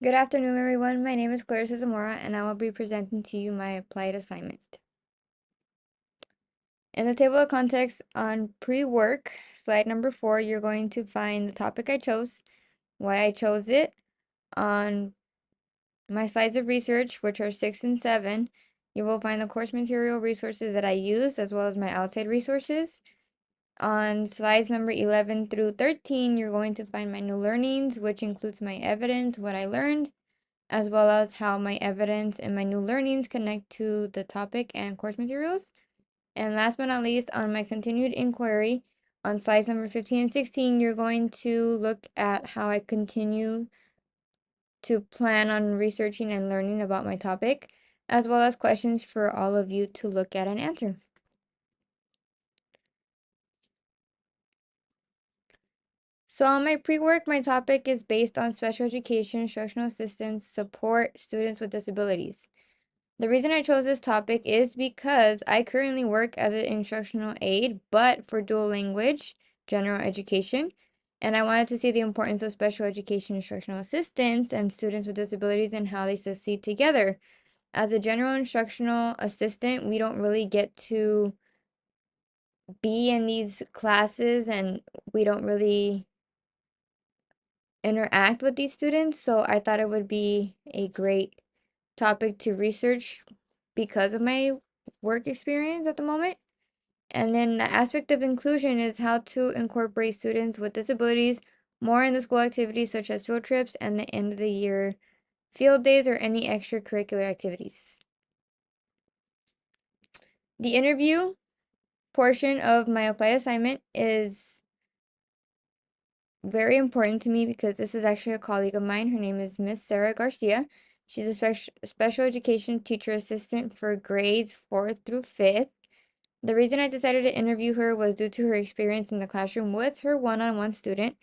Good afternoon, everyone. My name is Clarissa Zamora, and I will be presenting to you my applied assignment. In the table of contents on pre-work, slide number 4, you're going to find the topic I chose, why I chose it. On my slides of research, which are 6 and 7, you will find the course material resources that I use, as well as my outside resources. On slides number 11 through 13, you're going to find my new learnings, which includes my evidence, what I learned, as well as how my evidence and my new learnings connect to the topic and course materials. And last but not least, on my continued inquiry, on slides number 15 and 16, you're going to look at how I continue to plan on researching and learning about my topic, as well as questions for all of you to look at and answer. So on my pre-work, my topic is based on special education, instructional assistance, support students with disabilities. The reason I chose this topic is because I currently work as an instructional aide, but for dual language, general education, and I wanted to see the importance of special education instructional assistants and students with disabilities and how they succeed together. As a general instructional assistant, we don't really get to be in these classes and we don't really interact with these students, so I thought it would be a great topic to research because of my work experience at the moment. And then the aspect of inclusion is how to incorporate students with disabilities more in the school activities such as field trips and the end of the year field days or any extracurricular activities. The interview portion of my applied assignment is very important to me because this is actually a colleague of mine. Her name is Miss Sarah Garcia. She's a special education teacher assistant for grades 4th through 5th. The reason I decided to interview her was due to her experience in the classroom with her one-on-one student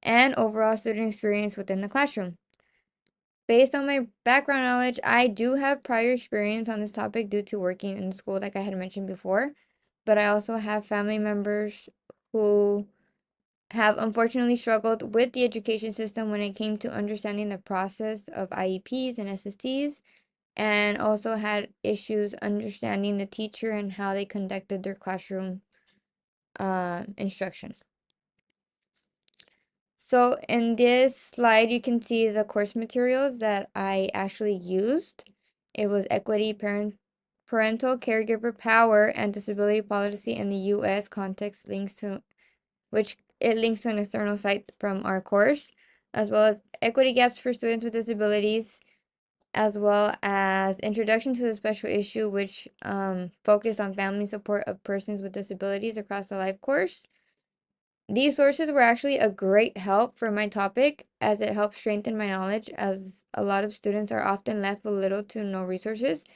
and overall student experience within the classroom. Based on my background knowledge, I do have prior experience on this topic due to working in the school like I had mentioned before, but I also have family members who have unfortunately struggled with the education system when it came to understanding the process of IEPs and SSTs, and also had issues understanding the teacher and how they conducted their classroom instruction. So in this slide, you can see the course materials that I actually used. It was parental caregiver power and disability policy in the U.S. context which it links to an external site from our course, as well as equity gaps for students with disabilities, as well as introduction to the special issue, which focused on family support of persons with disabilities across the life course. These sources were actually a great help for my topic as it helped strengthen my knowledge, as a lot of students are often left with little to no resources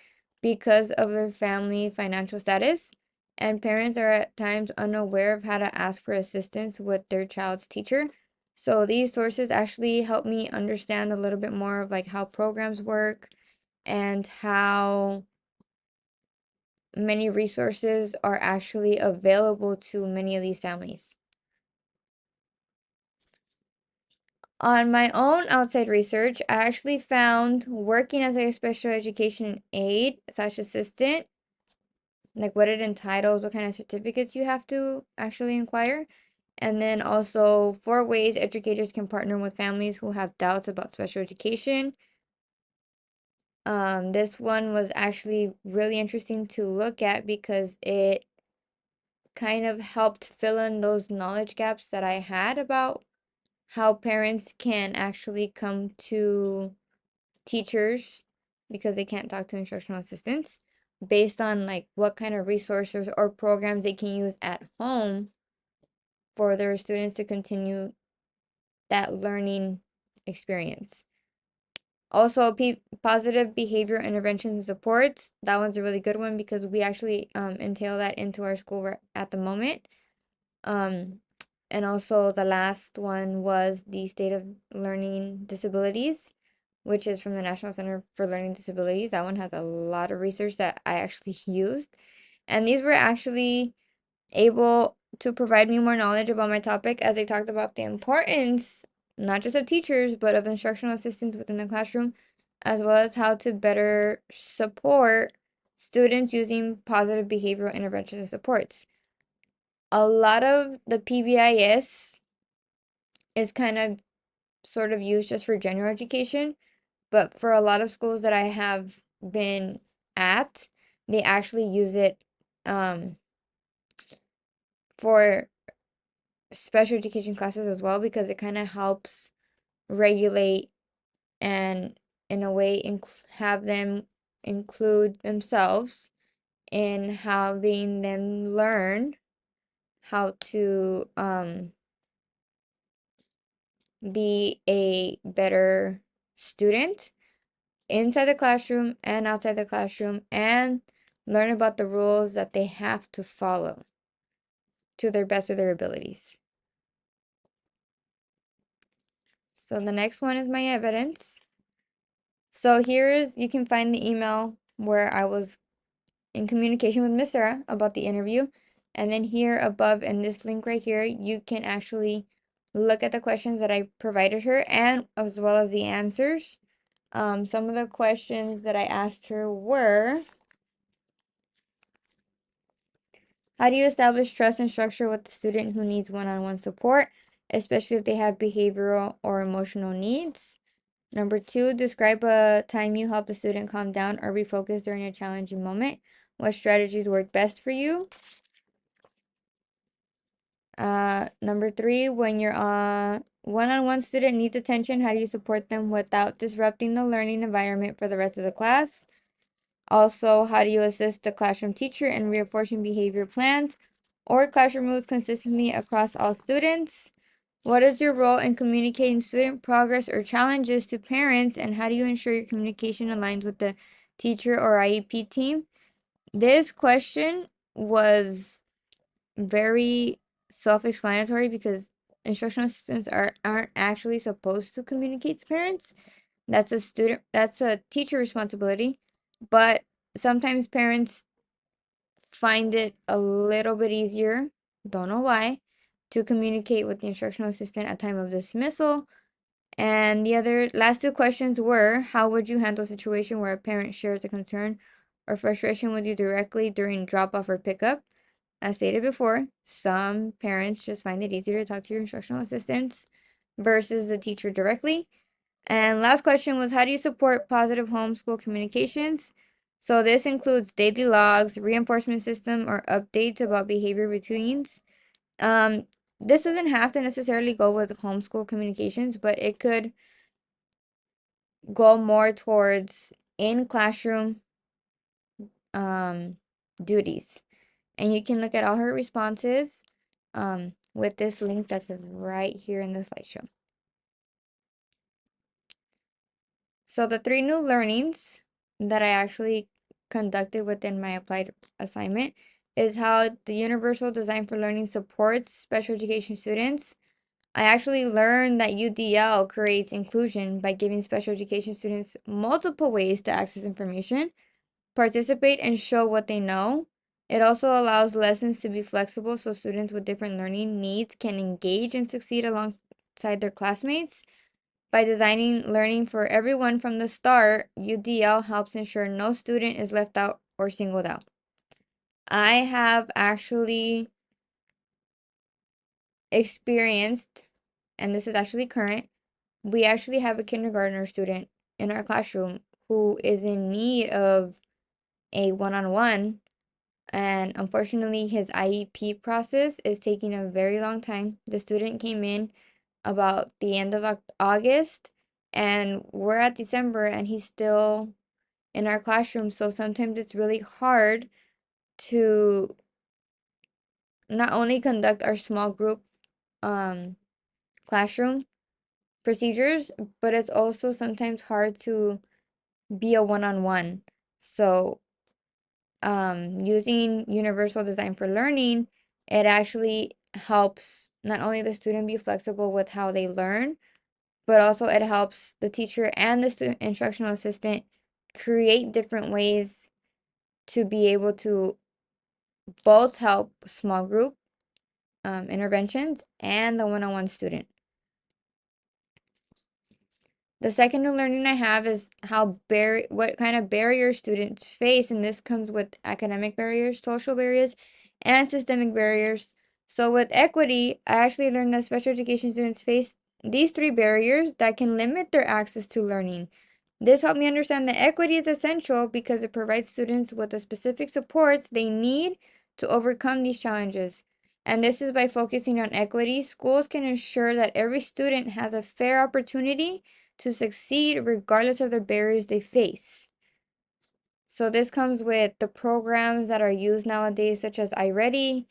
because of their family financial status, and parents are at times unaware of how to ask for assistance with their child's teacher. So these sources actually help me understand a little bit more of like how programs work and how many resources are actually available to many of these families. On my own outside research, I actually found working as a special education aide slash assistant, like what it entitles, what kind of certificates you have to actually inquire, and then also 4 ways educators can partner with families who have doubts about special education. This one was actually really interesting to look at because it kind of helped fill in those knowledge gaps that I had about how parents can actually come to teachers because they can't talk to instructional assistants based on like what kind of resources or programs they can use at home for their students to continue that learning experience. Also, positive behavior interventions and supports. That one's a really good one because we actually entail that into our school at the moment. Um, and also the last one was the state of learning disabilities, which is from the National Center for Learning Disabilities. That one has a lot of research that I actually used. And these were actually able to provide me more knowledge about my topic as they talked about the importance not just of teachers, but of instructional assistants within the classroom, as well as how to better support students using positive behavioral interventions and supports. A lot of the PBIS is kind of sort of used just for general education, but for a lot of schools that I have been at, they actually use it um, for special education classes as well because it kind of helps regulate and, in a way, have them include themselves in having them learn how to be a better student inside the classroom and outside the classroom and learn about the rules that they have to follow to their best of their abilities. So the next one is my evidence. So here is, you can find the email where I was in communication with Miss Sarah about the interview. And then here above in this link right here, you can actually look at the questions that I provided her and as well as the answers. Some of the questions that I asked her were, how do you establish trust and structure with the student who needs one-on-one support, especially if they have behavioral or emotional needs? Number two, describe a time you helped a student calm down or refocus during a challenging moment. What strategies work best for you? Number three, when your one-on-one student needs attention, how do you support them without disrupting the learning environment for the rest of the class? Also, how do you assist the classroom teacher in reinforcing behavior plans or classroom rules consistently across all students? What is your role in communicating student progress or challenges to parents, and how do you ensure your communication aligns with the teacher or IEP team? This question was very self-explanatory because instructional assistants aren't actually supposed to communicate to parents. That's a teacher responsibility, but sometimes parents find it a little bit easier, don't know why, to communicate with the instructional assistant at time of dismissal. And the other last two questions were, how would you handle a situation where a parent shares a concern or frustration with you directly during drop off or pickup? As stated before, some parents just find it easier to talk to your instructional assistants versus the teacher directly. And last question was, how do you support positive homeschool communications? So this includes daily logs, reinforcement system, or updates about behavior routines. Um, this doesn't have to necessarily go with homeschool communications, but it could go more towards in classroom um, duties. And you can look at all her responses with this link that's right here in the slideshow. So the three new learnings that I actually conducted within my applied assignment is how the Universal Design for Learning supports special education students. I actually learned that UDL creates inclusion by giving special education students multiple ways to access information, participate, and show what they know. It also allows lessons to be flexible so students with different learning needs can engage and succeed alongside their classmates. By designing learning for everyone from the start, UDL helps ensure no student is left out or singled out. I have actually experienced, and this is actually current, we actually have a kindergartner student in our classroom who is in need of a one-on-one, and unfortunately his IEP process is taking a very long time. The student came in about the end of August, and we're at December and he's still in our classroom. So sometimes it's really hard to not only conduct our small group um classroom procedures, but it's also sometimes hard to be a one-on-one. So using universal design for learning, it actually helps not only the student be flexible with how they learn, but also it helps the teacher and the student instructional assistant create different ways to be able to both help small group interventions and the one-on-one student. The second new learning I have is what kind of barriers students face, and this comes with academic barriers, social barriers, and systemic barriers. So with equity, I actually learned that special education students face these three barriers that can limit their access to learning. This helped me understand that equity is essential because it provides students with the specific supports they need to overcome these challenges. And this is by focusing on equity, schools can ensure that every student has a fair opportunity to succeed regardless of the barriers they face. So this comes with the programs that are used nowadays, such as iReady,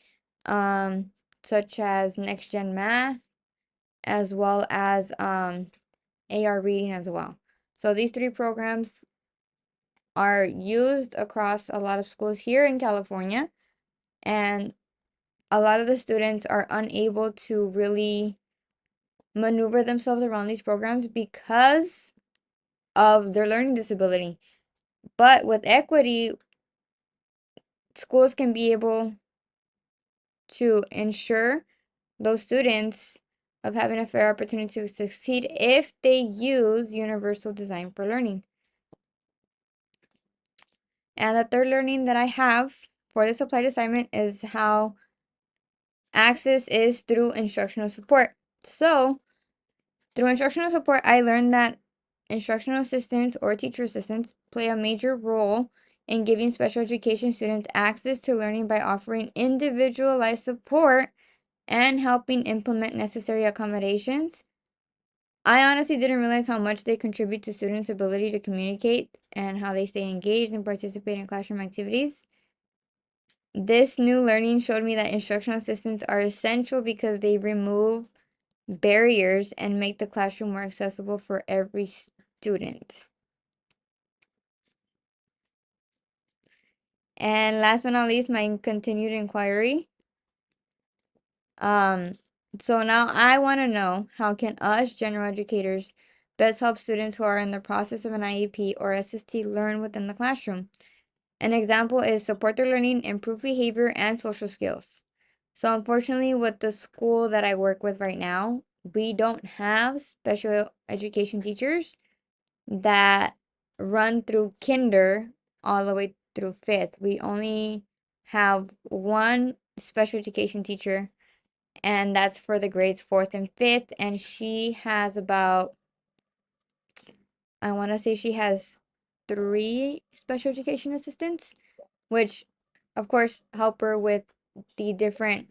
um, such as Next Gen Math, as well as AR Reading as well. So these three programs are used across a lot of schools here in California, and a lot of the students are unable to really maneuver themselves around these programs because of their learning disability. But with equity, schools can be able to ensure those students of having a fair opportunity to succeed if they use universal design for learning. And the third learning that I have for this applied assignment is how access is through instructional support. So, through instructional support, I learned that instructional assistants or teacher assistants play a major role in giving special education students access to learning by offering individualized support and helping implement necessary accommodations. I honestly didn't realize how much they contribute to students' ability to communicate and how they stay engaged and participate in classroom activities. This new learning showed me that instructional assistants are essential because they remove barriers and make the classroom more accessible for every student. And last but not least, my continued inquiry. Um, so now I want to know, how can us general educators best help students who are in the process of an IEP or SST learn within the classroom? An example is support their learning, improve behavior, and social skills. So unfortunately, with the school that I work with right now, we don't have special education teachers that run through kinder all the way through fifth. We only have one special education teacher, and that's for the grades fourth and fifth. And she has about, I want to say she has three special education assistants, which of course help her with the different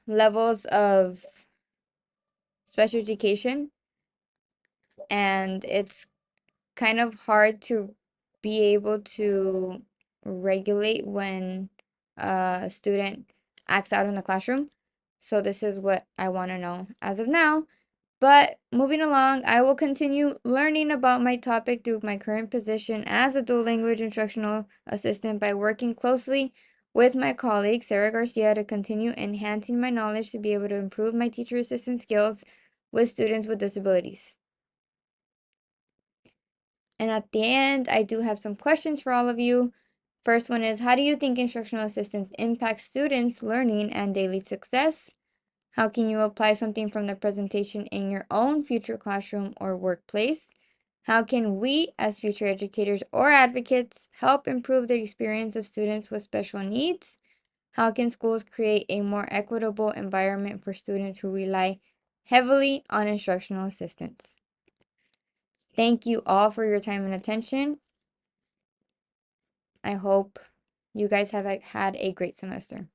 levels of special education. And it's kind of hard to be able to regulate when a student acts out in the classroom. So this is what I want to know as of now. But moving along, I will continue learning about my topic through my current position as a dual language instructional assistant by working closely with my colleague Sarah Garcia to continue enhancing my knowledge to be able to improve my teacher assistant skills with students with disabilities. And at the end, I do have some questions for all of you. First one is, how do you think instructional assistants impact students' learning and daily success? How can you apply something from the presentation in your own future classroom or workplace? How can we, as future educators or advocates, help improve the experience of students with special needs? How can schools create a more equitable environment for students who rely heavily on instructional assistants? Thank you all for your time and attention. I hope you guys have had a great semester.